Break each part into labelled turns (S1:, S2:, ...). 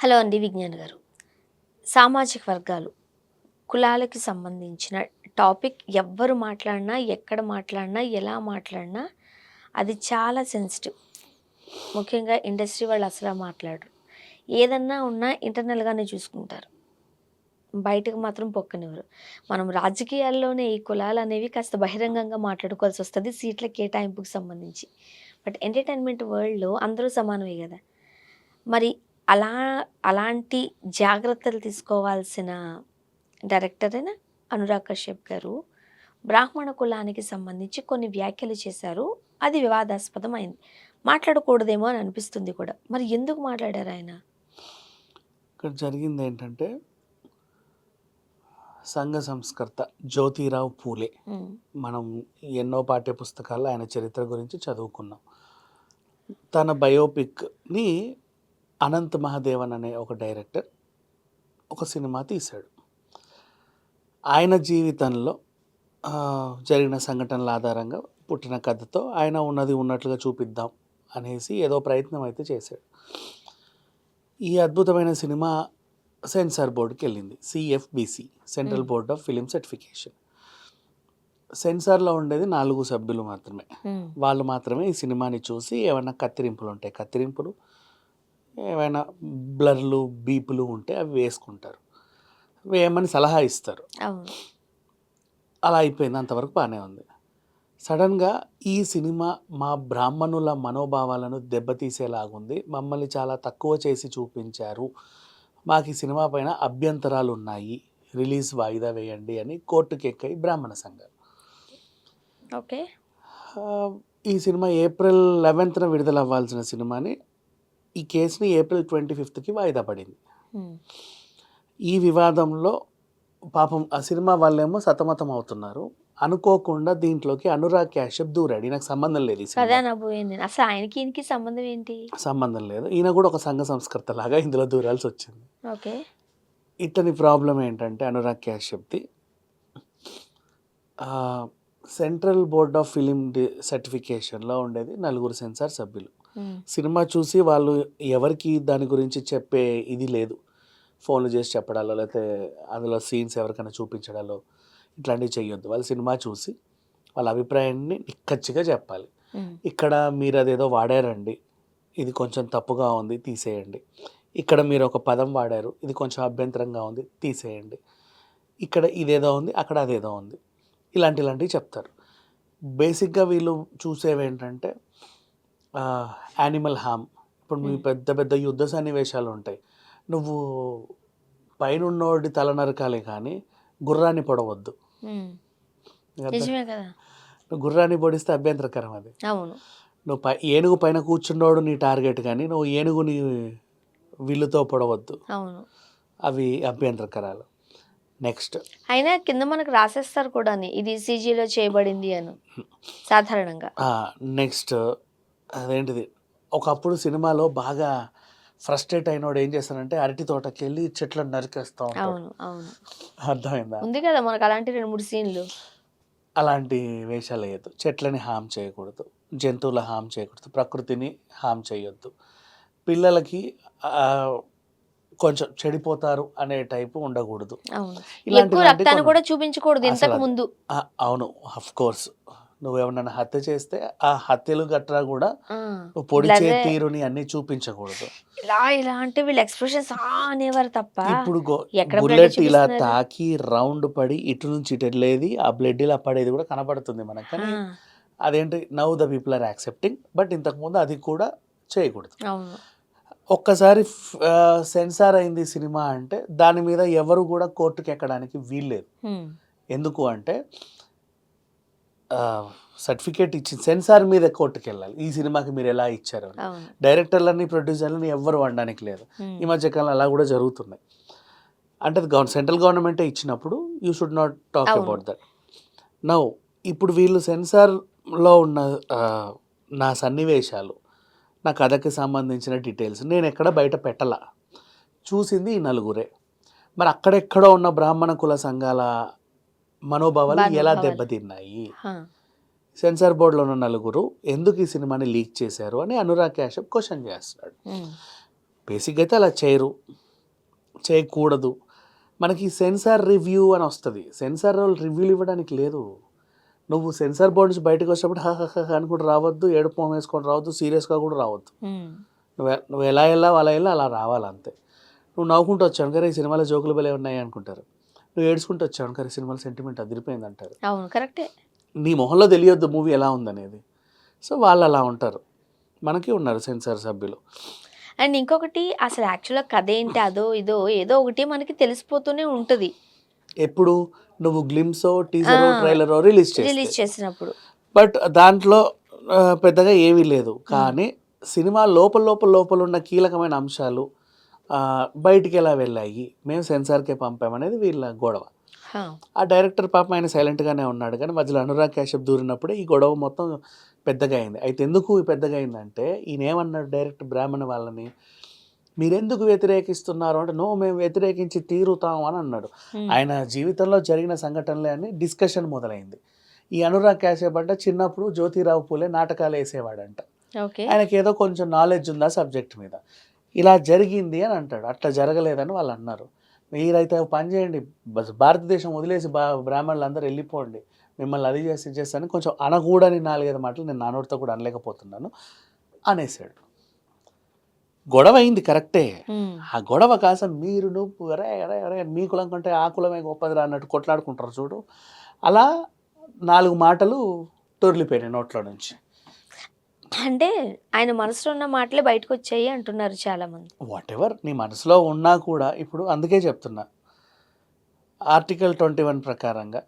S1: Hello అండి విజ్ఞాన్ గారు. సామాజిక వర్గాలు, కులాలకి సంబంధించిన టాపిక్ ఎవ్వరు మాట్లాడినా, ఎక్కడ మాట్లాడినా, ఎలా మాట్లాడినా అది చాలా సెన్సిటివ్. ముఖ్యంగా ఇండస్ట్రీ వాళ్ళు అసలు మాట్లాడరు. ఏదన్నా ఉన్నా ఇంటర్నల్‌గానే చూసుకుంటారు. బయటకు మాత్రం పొక్కనివ్వరు. మనం రాజకీయాల్లోనే ఈ కులాలనేవి కాస్త బహిరంగంగా మాట్లాడుకోవాల్సొస్తది సీట్ల కేటాయింపుకి సంబంధించి. బట్ ఎంటర్‌టైన్‌మెంట్ వరల్డ్‌లో అందరూ సమానమే గదా! మరి అలా అలాంటి జాగ్రత్తలు తీసుకోవాల్సిన డైరెక్టరేనా అనురాగ్ కశ్యప్ గారు బ్రాహ్మణ కులానికి సంబంధించి కొన్ని వ్యాఖ్యలు చేశారు. అది వివాదాస్పదమైంది. మాట్లాడకూడదేమో అని అనిపిస్తుంది కూడా. మరి ఎందుకు మాట్లాడారు ఆయన?
S2: ఇక్కడ జరిగిందేంటంటే, సంఘ సంస్కర్త జ్యోతిరావు పూలే.
S1: హ్మ్.
S2: మనం ఎన్నో పాఠ్య పుస్తకాల్లో ఆయన చరిత్ర గురించి చదువుకున్నాం. తన బయోపిక్‌ని అనంత్ మహాదేవన్ అనే ఒక డైరెక్టర్ ఒక సినిమా తీశాడు. ఆయన జీవితంలో జరిగిన సంఘటనల ఆధారంగా పుట్టిన కథతో ఆయన ఉన్నది ఉన్నట్లుగా చూపిద్దాం అనేసి ఏదో ప్రయత్నం అయితే చేశాడు. ఈ అద్భుతమైన సినిమా సెన్సార్ బోర్డుకెళ్ళింది. CFBC, central
S1: hmm.
S2: Board of film certification. సెన్సార్‌లో ఉండేది 4 సభ్యులు మాత్రమే.
S1: హ్మ్.
S2: వాళ్ళు మాత్రమే ఈ సినిమాని చూసి ఏవన్నా కత్తిరింపులుంటాయి, కత్తిరింపులు, ఏవైనా బ్లర్‌లు, బీపులు ఉంటే అవి వేసుకుంటారు. వేయమని సలహా ఇస్తారు.
S1: అవును.
S2: అలా అయిపోయింది. అంతవరకు బానే ఉంది. సడెన్‌గా ఈ సినిమా మా బ్రాహ్మణుల మనోభావాలను దెబ్బతీసేలాగుంది. మమ్మల్ని చాలా తక్కువ చేసి చూపించారు. మాకు ఈ సినిమా పైన అభ్యంతరాలున్నాయి. రిలీజ్ వాయిదా వేయండి అని కోర్టుకెక్కాయి బ్రాహ్మణ సంఘాలు.
S1: ఓకే.
S2: ఈ సినిమా ఏప్రిల్ 11న విడుదలవ్వాల్సిన సినిమాని ఈ కేసుని ఏప్రిల్ 25కి వాయిదా పడింది.
S1: హ్మ్.
S2: ఈ వివాదంలో పాపం ఆ సినిమా వాళ్ళేమో సతమతం అవుతున్నారు. అనుకోకుండా దీంట్లోకి అనురాగ్ కశ్యప్ దూరాడు. ఈయనకు సంబంధం లేదు ఈ
S1: అదే
S2: సినిమాకి.
S1: అనబోయింది. అసలు ఆయనకి ఈయనకి సంబంధం ఏంటి?
S2: సంబంధం లేదు. ఈయన కూడా ఒక సంఘ సంస్కర్తలాగా ఇందులో దూరాల్సొచ్చింది.
S1: ఓకే.
S2: ఇతని ప్రాబ్లమ్ ఏంటంటే అనురాగ్ కశ్యప్‌ది సెంట్రల్ బోర్డ్ ఆఫ్ ఫిల్మ్ సర్టిఫికేషన్‌లో ఉండేది 4 సెన్సార్ సభ్యులు.
S1: హ్మ్.
S2: సినిమా చూసి వాళ్ళు ఎవరికీ దాని గురించి చెప్పే ఇది లేదు. ఫోన్‌లు చేసి చెప్పడాలో, లేతే అందులో సీన్స్ ఎవరికైనా చూపించడాలో ఇట్లాంటివి చెయ్యొద్దు. వాళ్ళు సినిమా చూసి వాళ్ళ అభిప్రాయాన్ని నిక్కచ్చిగా చెప్పాలి.
S1: హ్మ్.
S2: ఇక్కడ మీరదేదో వాడారండి. ఇది కొంచెం తప్పుగా ఉంది, తీసేయండి. ఇక్కడ మీరొక పదం వాడారు. ఇది కొంచెం అభ్యంతరంగా ఉంది, తీసేయండి. ఇక్కడ ఇదేదో ఉంది, అక్కడ అదేదో ఉంది. ఇలాంటివి చెప్తారు. బేసిక్‌గా వీళ్ళు చూసేవేంటంటే యానిమల్ హార్మ్. ఇప్పుడు మీ
S1: హ్మ్.
S2: పెద్ద పెద్ద యుద్ధ సన్నివేశాలుంటాయి. నువ్వు పైనున్నోడి తల నరకాలే కానీ, గుర్రాన్ని పొడవొద్దు.
S1: హ్మ్.
S2: అర్థం
S1: నిజమే కదా!
S2: నువ్వు గుర్రాన్ని పొడిస్తే అభ్యంతరకరం అది.
S1: అవును.
S2: నువ్వు ఏనుగు పైన కూర్చున్నోడు నీ టార్గెట్ కానీ, నువ్వు ఏనుగుని విల్లుతో పొడవొద్దు.
S1: అవును.
S2: అవి అభ్యంతరకరాలు. నెక్స్ట్
S1: అయినా కింద మనకు రాసేస్తారు కూడాని. ఇది సీజీలో చేయబడింది అని. సాధారణంగా.
S2: నెక్స్ట్ అదేంటిది, ఒకప్పుడు సినిమాలో బాగా ఫ్రస్ట్రేట్ అయినోడు ఏం చేస్తాడంటే అరటి తోటకెళ్ళి చెట్లను నరికేస్తా ఉంటాడు.
S1: అవును. అవును.
S2: అర్థమైందా?
S1: ఉంది కదా! మనకు అలాంటి 2, 3 సీన్‌లు.
S2: అలాంటి వేషాలెయ్యొద్దు. చెట్లని హార్మ్ చేయకూడదు. జంతువుల హార్మ్ చేయకూడదు. ప్రకృతిని హార్మ్ చేయొద్దు. పిల్లలకి ఆహ్, కొంచెం చెడిపోతారు అనే టైపు ఉండకూడదు.
S1: అవును. ఎక్కువ
S2: ఇలాంటిలాంటివి
S1: రక్తాన్ని
S2: కొన్ని
S1: కూడా
S2: ఉంటాయి.
S1: చూపించకూడదు ఇంతకు
S2: అసలది
S1: ముందు.
S2: అవును. ఆఫ్‌కోర్స్. నువ్వెవరినైనా హత్య చేస్తే, ఆ హత్యలు గట్రా గూడా
S1: ఆ!
S2: నువ్వు పొడిచే
S1: బ్లర్రే.
S2: తీరుని అన్నీ చూపించకూడదు.
S1: ఇలా అంటే వీళ్ళు ఎక్స్‌ప్రెషన్స్ అనేవారు తప్ప,
S2: ఇప్పుడు
S1: ఎక్కడ బ్లడ్
S2: బుల్లెట్ ఇలా
S1: చూపిస్తున్నారు?
S2: తాకి రౌండ్ పడి ఇటు నుంచి ఇటెళ్ళేది, ఆ బ్లడ్ ఇలా పడేది గూడా కనపడుతుంది మనకు.
S1: ఆ!
S2: కానీ అదేంటి now the people are accepting. But ఇంతకుముందు అది కూడా చేయకూడదు.
S1: అవును.
S2: ఒక్కసారి సెన్సార్ అయింది సినిమా అంటే దాని మీద ఎవరు గూడా కోర్టుకెక్కడానికి వీల్లేదు.
S1: హ్మ్.
S2: ఎందుకు అంటే సర్టిఫికేట్ ఇచ్చింది సెన్సార్ మీద కోర్టుకెళ్ళాలి. ఈ సినిమాకి మీరెలా ఇచ్చారు అని.
S1: అవును.
S2: డైరెక్టర్లని, ప్రొడ్యూసర్లని ఎవ్వరు అనడానికి లేదు.
S1: హ్మ్.
S2: ఈ మధ్య కాలంలో అలా గూడా జరుగుతున్నాయి. అంటే అది సెంట్రల్ గవర్నమెంటే ఇచ్చినప్పుడు యూ షుడ్ నాట్ టాక్
S1: అవును.
S2: About that. నౌ ఇప్పుడు వీళ్ళు సెన్సార్‌లో ఉన్న ఆహ్, నా సన్నివేశాలు, నా కథకి సంబంధించిన డీటెయిల్స్ నేనెక్కడ బయట పెట్టలా. చూసింది ఈ నలుగురే. మరి అక్కడెక్కడో ఉన్న బ్రాహ్మణ కుల సంఘాల మనోభావాలు ఎలా
S1: భానుభావాలు.
S2: దెబ్బతిన్నాయి?
S1: ఆ!
S2: సెన్సార్ బోర్డ్‌లో ఉన్న నలుగురు ఎందుకు ఈ సినిమాని లీక్ చేశారు అని అనురాగ్ కశ్యప్ క్వెషన్ చేస్తున్నాడు.
S1: హ్మ్.
S2: బేసిక్గా అయితే అలా చేయకూడదు. మనకి సెన్సార్ రివ్యూ అని వస్తుంది. సెన్సార్ వాళ్ళు రివ్యూలు ఇవ్వడానికి లేదు. నువ్వు సెన్సార్ బోర్డు నుంచి బయటకు వచ్చినప్పుడు అనుకుంటూ రావద్దు, ఏడుపు మొహం వేసుకొని రావద్దు, సీరియస్గా కూడా రావద్దు. నువ్వు ఎలా వెళ్ళావు అలా రావాలి అంతే. నువ్వు నవ్వుకుంటూ వచ్చావు కదా ఈ సినిమాలో జోకులు భలే ఉన్నాయి అనుకుంటారు. నువ్వు ఏడ్చుకుంటూ వచ్చావు కదా ఈ సినిమాలో సెంటిమెంట్ అదిరిపోయింది అంటారు.
S1: అవును, కరెక్టే.
S2: నీ మొహంలో తెలియొద్దు మూవీ ఎలా ఉందనేది. సో వాళ్ళు అలా ఉంటారు. మనకి ఉన్నారు సెన్సార్ సభ్యులు.
S1: అండ్ ఇంకొకటి, అసలు యాక్చువల్గా కథ ఏంటి, అదో ఇదో ఏదో ఒకటి మనకి తెలిసిపోతూనే ఉంటుంది
S2: ఎప్పుడు నువ్వు గ్లిమ్సో టీజరో ట్రైలరో రిలీజ్
S1: చేసినప్పుడు.
S2: బట్ దాంట్లో పెద్దగా ఏమీ లేదు. కానీ సినిమా లోపల ఉన్న కీలకమైన అంశాలు బయటికి ఎలా వెళ్ళాయి, మేము సెన్సార్కే పంపామనేది వీళ్ళ గొడవ. ఆ డైరెక్టర్ పాపం ఆయన సైలెంట్గానే ఉన్నాడు, కానీ మధ్యలో అనురాగ్ కశ్యప్ దూరినప్పుడే ఈ గొడవ మొత్తం పెద్దగా అయింది. అయితే ఎందుకు పెద్దగా అయిందంటే ఈయన ఏమన్నాడు డైరెక్టర్ బ్రాహ్మణ వాళ్ళని, మీరెందుకు వ్యతిరేకిస్తున్నారు అంటే, నో మేము వ్యతిరేకించి తీరుతాం అని అన్నాడు. ఆయన జీవితంలో జరిగిన సంఘటనలే అని డిస్కషన్ మొదలైంది. ఈ అనురాగ్ కశ్యప్ అంటే చిన్నప్పుడు జ్యోతిరావు పూలే నాటకాలు వేసేవాడంట. ఆయనకి ఏదో కొంచెం నాలెడ్జ్ ఉంది ఆ సబ్జెక్ట్ మీద. ఇలా జరిగింది అని అంటాడు. అట్లా జరగలేదని వాళ్ళు అన్నారు. మీరైతే పని చేయండి, భారతదేశం వదిలేసి బ్రాహ్మణులు అందరూ వెళ్ళిపోండి, మిమ్మల్ని అది చేస్తాను కొంచెం అనకూడని 4-5 మాటలు నేను నానోడితో కూడా అనలేకపోతున్నాను అనేసాడు. గొడవ అయింది కరెక్టే. ఆ గొడవ కాసం మీరు నువ్వు అరే అరే అరే మీ కులం కంటే ఆ కులమే గొప్పదిరా అన్నట్టు కొట్లాడుకుంటారు చూడు, అలా 4 మాటలు తొర్లిపోయినాయి నోట్లో నుంచి.
S1: అంటే ఆయన మనసులో ఉన్న మాటలే బయటకు వచ్చాయి అంటున్నారు చాలా మంది.
S2: వాట్ ఎవర్ నీ మనసులో ఉన్నా కూడా, ఇప్పుడు అందుకే చెప్తున్నా, ఆర్టికల్ 21 ప్రకారంగా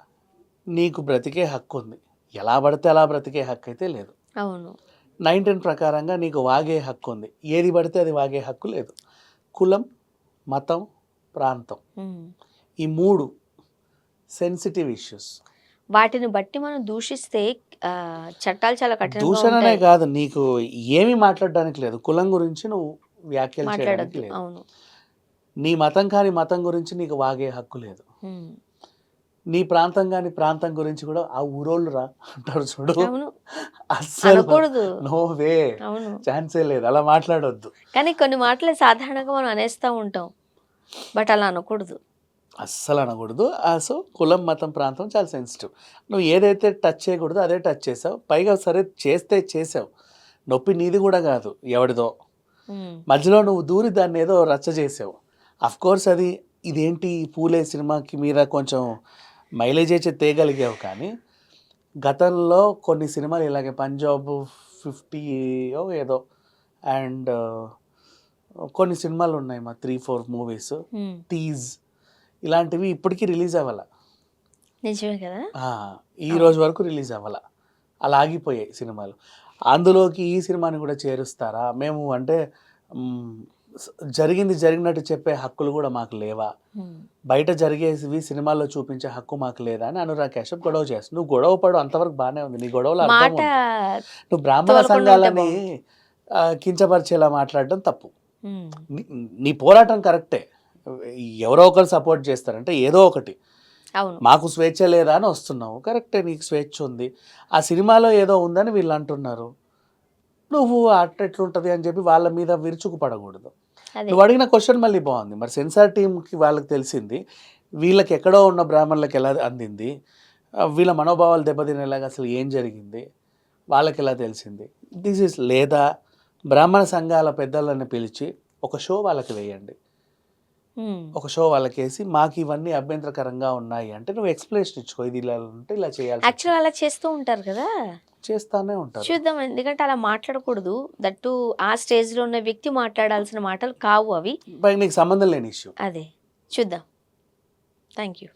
S2: నీకు బ్రతికే హక్కు ఉంది. ఎలా పడితే అలా బ్రతికే హక్కు అయితే లేదు.
S1: అవును.
S2: 19 ప్రకారంగా నీకు వాగే హక్కు ఉంది. ఏది పడితే అది వాగే హక్కు లేదు. కులం, మతం, ప్రాంతం, ఈ 3 సెన్సిటివ్ ఇష్యూస్.
S1: వాటిని బట్టి మనం దూషిస్తే చట్టాలు చాలా కఠినంగా
S2: దూషణనే
S1: ఉంటాయి.
S2: కాదు, నీకు ఏమీ మాట్లాడడానికి లేదు. కులం గురించి నువ్వు వ్యాఖ్యలు చేయడానికి
S1: మాట్లాడొద్దు.
S2: లేదు.
S1: అవును.
S2: నీ మతం కాని మతం గురించి నీకు వాగే హక్కు లేదు. నీ ప్రాంతం కాని ప్రాంతం గురించి కూడా ఆ ఊరోళ్ళు రా అంటారు చూడు,
S1: అవును,
S2: అస్సలు
S1: అనకూడదు.
S2: నో వే,
S1: అవును.
S2: ఛాన్సే లేదు, అలా మాట్లాడొద్దు.
S1: కానీ కొన్ని మాటలు సాధారణంగా మనం అనేస్తూ ఉంటాం, బట్ అలా అనకూడదు.
S2: అస్సలు అనకూడదు. సో కులం, మతం, ప్రాంతం చాలా సెన్సిటివ్. నువ్వు ఏదైతే టచ్ చేయకూడదో అదే టచ్ చేసావు. పైగా సరే చేస్తే చేసావు, నొప్పి నీది కూడా కాదు ఎవడిదో. మధ్యలో నువ్వు దూరి దాన్ని ఏదో రచ్చ చేసావు. అఫ్కోర్స్ అది ఇదేంటి పూలే సినిమాకి మీద కొంచెం మైలేజ్ అయితే తేగలిగావు. కానీ గతంలో కొన్ని సినిమాలు ఇలాగే పంజాబ్ 50 ఏదో అండ్ కొన్ని సినిమాలు ఉన్నాయి మా 3-4 మూవీస్, టీజ్ ఇలాంటివి ఇప్పటికీ రిలీజ్ అవ్వాల.
S1: నిజమే కదా,
S2: ఈ రోజు వరకు రిలీజ్ అవ్వాల. అలా ఆగిపోయాయి సినిమాలు. అందులోకి ఈ సినిమాని కూడా చేరుస్తారా మేము అంటే, జరిగినట్టు చెప్పే హక్కులు కూడా మాకు లేవా, బయట జరిగేవి సినిమాల్లో చూపించే హక్కు మాకు లేదా అని అనురాగ్ కశ్యప్ గొడవ చేస్తాడు. నువ్వు గొడవ పడు, అంతవరకు బాగానే ఉంది, నీ గొడవలు అర్థం ఉంది. నువ్వు బ్రాహ్మణ సంఘాలని కించపరిచేలా మాట్లాడడం తప్పు. నీ పోరాటం కరెక్టే, ఎవరో ఒకరు సపోర్ట్ చేస్తారంటే ఏదో ఒకటి, మాకు స్వేచ్ఛ లేదా అని వస్తున్నావు, కరెక్టే, నీకు స్వేచ్ఛ ఉంది. ఆ సినిమాలో ఏదో ఉందని వీళ్ళు అంటున్నారు, నువ్వు అట్లెట్లుంటుంది అని చెప్పి వాళ్ళ మీద విరుచుకు పడకూడదు. నువ్వు అడిగిన క్వశ్చన్ మళ్ళీ బాగుంది. మరి సెన్సార్ టీంకి వాళ్ళకి తెలిసింది, వీళ్ళకి ఎక్కడో ఉన్న బ్రాహ్మణులకు ఎలా అందింది, వీళ్ళ మనోభావాలు దెబ్బతినేలాగా అసలు ఏం జరిగింది, వాళ్ళకి ఎలా తెలిసింది. దిస్ ఇస్ లేదా బ్రాహ్మణ సంఘాల పెద్దలను పిలిచి ఒక షో వాళ్ళకి వేయండి. ఒక షో వాళ్ళకి వేసి మాకు ఇవన్నీ అభ్యంతరకరంగా ఉన్నాయి అంటే నువ్వు ఎక్స్ప్లెనేషన్ ఇచ్చుకో, ఇది ఇలా ఉంటే ఇలా చేయాలి.
S1: యాక్చువల్ అలా చేస్తూ ఉంటారు కదా,
S2: చేస్తానే ఉంటారు.
S1: చూద్దాం, ఎందుకంటే అలా మాట్లాడకూడదు. దట్టు ఆ స్టేజ్ లో ఉన్న వ్యక్తి మాట్లాడాల్సిన మాటలు కావు అవి,
S2: నీకు సంబంధం లేని ఇష్యూ.
S1: అదే చూద్దాం. Thank you.